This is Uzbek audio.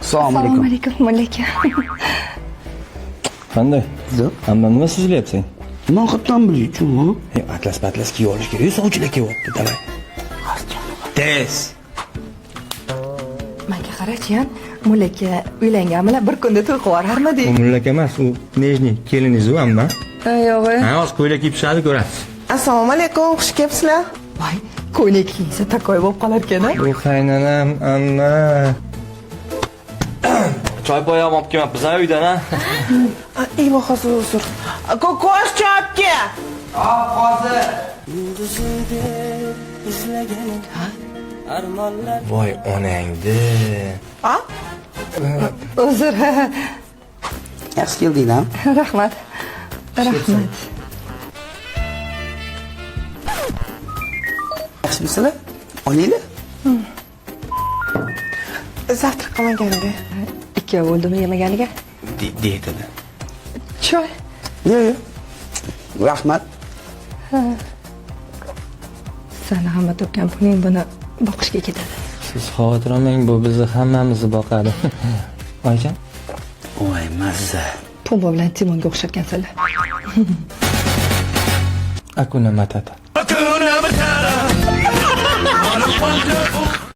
Assalomu alaykum. Alaykum. Qanday? Hamma nima suzilyapsan? Nima qilibdan bileychi u? Atlas kiyib olish kerak. Sovchilar kelyapti, davay. Tez. Menga qarachi-yan, Mulaka uylanganmilar, bir kunda to'y qilararmidi? U mullak emas, u nejniy keliniz-ku amma. Yo'g'i. Ha, hozir ko'ylak kiyib chiqadi, ko'rasiz. Assalomu alaykum, xush kelibsizlar. Voy, ko'ylak kiysa takoy bo'lib qolar ekan-a? Bu qaynanam, amma. Choy poyam olib kelmabmiz ha uydan ha. Eyvo, hozir uzr. Ko'kosh chopga. Voy onangni. Ha? Uzr. Yaxshi keldinglar. Rahmat. Yaxshimisizlar? Olaylar. Zavtrak qilmaganda. Ikki bo'ldimi yemaganiga? Deydi. Choy. Yo'q. Rahmat. Sani hamma topgan puling buni boqishga ketadi. Siz xavotir olmang, bu bizni hammamizni boqadi. Oyijon? Voy, mazza. Pombo bilan Timonga o'xshatgansanlar. Hakuna Matata. Hakuna Matata. What a wonderful